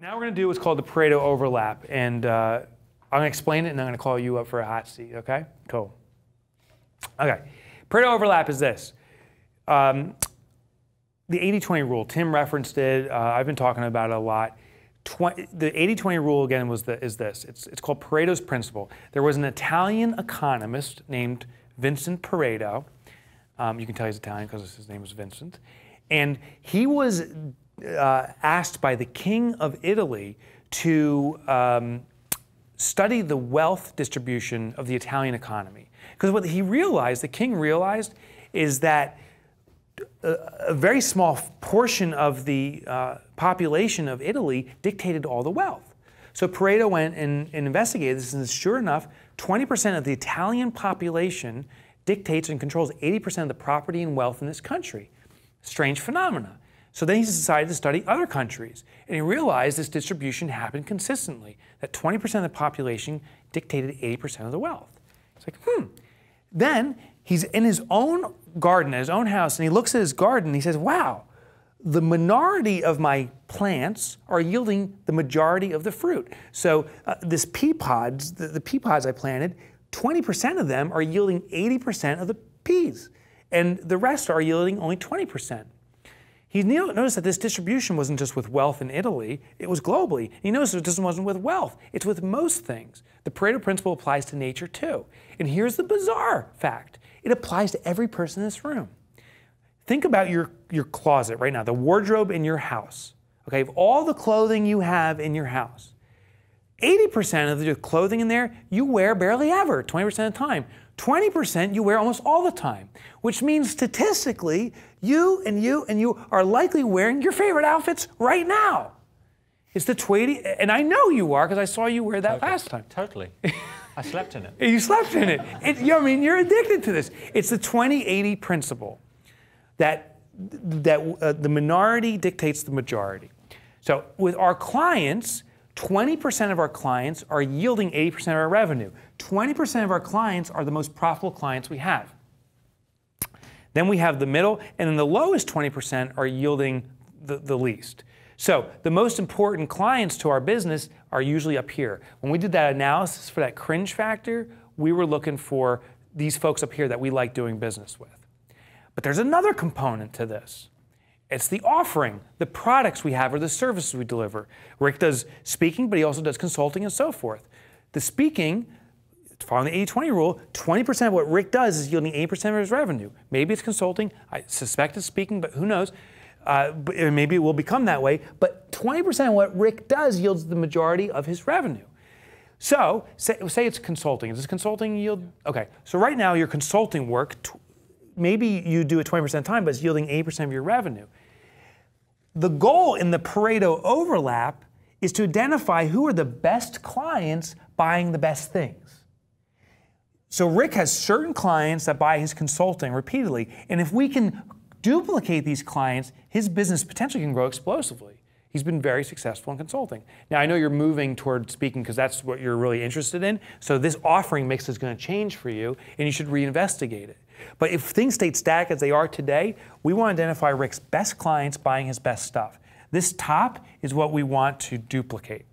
Now we're going to do what's called the Pareto Overlap, and I'm going to explain it, and I'm going to call you up for a hot seat, okay? Cool. Okay, Pareto Overlap is this. The 80-20 rule, Tim referenced it, I've been talking about it a lot. The 80-20 rule, again, is this. It's called Pareto's principle. There was an Italian economist named Vincent Pareto. You can tell he's Italian because his name was Vincent. And he was asked by the King of Italy to study the wealth distribution of the Italian economy. Because what he realized, the king realized, is that a very small portion of the population of Italy dictated all the wealth. So Pareto went and investigated this, and sure enough, 20% of the Italian population dictates and controls 80% of the property and wealth in this country. Strange phenomena. So then he decided to study other countries, and he realized this distribution happened consistently, that 20% of the population dictated 80% of the wealth. It's like, Then he's in his own garden, his own house, and he looks at his garden and he says, wow, the minority of my plants are yielding the majority of the fruit. So this pea pods, the pea pods I planted, 20% of them are yielding 80% of the peas, and the rest are yielding only 20%. He noticed that this distribution wasn't just with wealth in Italy, it was globally. He noticed it just wasn't with wealth, it's with most things. The Pareto principle applies to nature too. And here's the bizarre fact. It applies to every person in this room. Think about your closet right now, the wardrobe in your house. Okay, of all the clothing you have in your house, 80% of the clothing in there you wear barely ever, 20% of the time. 20% you wear almost all the time, which means statistically, you and you are likely wearing your favorite outfits right now. It's the 20, and I know you are because I saw you wear that last time. Totally. I slept in it. You slept in it. I mean, you're addicted to this. It's the 20-80 principle that the minority dictates the majority. So with our clients, 20% of our clients are yielding 80% of our revenue. 20% of our clients are the most profitable clients we have. Then we have the middle, and then the lowest 20% are yielding the least. So the most important clients to our business are usually up here. When we did that analysis for that cringe factor, we were looking for these folks up here that we like doing business with. But there's another component to this. It's the offering, the products we have or the services we deliver. Rick does speaking, but he also does consulting and so forth. The speaking, following the 80-20 rule, 20% of what Rick does is yielding 80% of his revenue. Maybe it's consulting, I suspect it's speaking, but who knows? Maybe it will become that way, but 20% of what Rick does yields the majority of his revenue. So, say it's consulting. Is this consulting yield? Okay, so right now your consulting work, maybe you do it 20% of the time, but it's yielding 80% of your revenue. The goal in the Pareto Overlap is to identify who are the best clients buying the best things. So Rick has certain clients that buy his consulting repeatedly, and if we can duplicate these clients, his business potentially can grow explosively. He's been very successful in consulting. Now I know you're moving toward speaking because that's what you're really interested in, so this offering mix is going to change for you, and you should reinvestigate it. But if things stay static as they are today, we want to identify Rick's best clients buying his best stuff. This top is what we want to duplicate.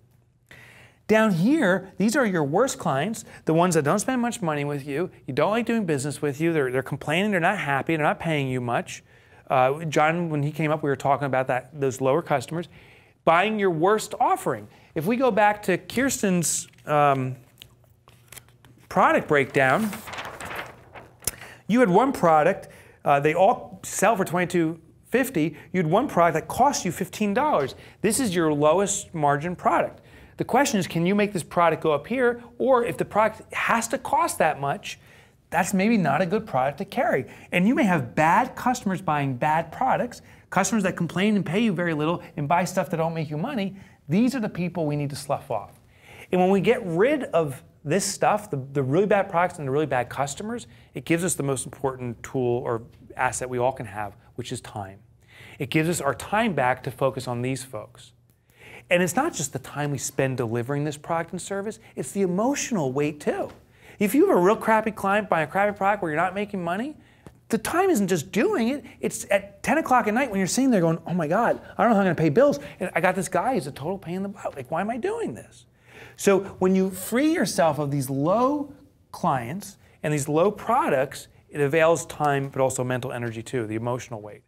Down here, these are your worst clients, the ones that don't spend much money with you, you don't like doing business with you, they're complaining, they're not happy, they're not paying you much. John, when he came up, we were talking about those lower customers. Buying your worst offering. If we go back to Kirsten's product breakdown, you had one product, they all sell for $22.50. You had one product that cost you $15. This is your lowest margin product. The question is, can you make this product go up here? Or if the product has to cost that much, that's maybe not a good product to carry. And you may have bad customers buying bad products, customers that complain and pay you very little and buy stuff that don't make you money. These are the people we need to slough off. And when we get rid of this stuff, the really bad products and the really bad customers, it gives us the most important tool or asset we all can have, which is time. It gives us our time back to focus on these folks. And it's not just the time we spend delivering this product and service, it's the emotional weight too. If you have a real crappy client buying a crappy product where you're not making money, the time isn't just doing it, it's at 10 o'clock at night when you're sitting there going, oh my God, I don't know how I'm gonna pay bills. And I got this guy who's a total pain in the butt. Like, why am I doing this? So when you free yourself of these low clients and these low products, it avails time, but also mental energy too, the emotional weight.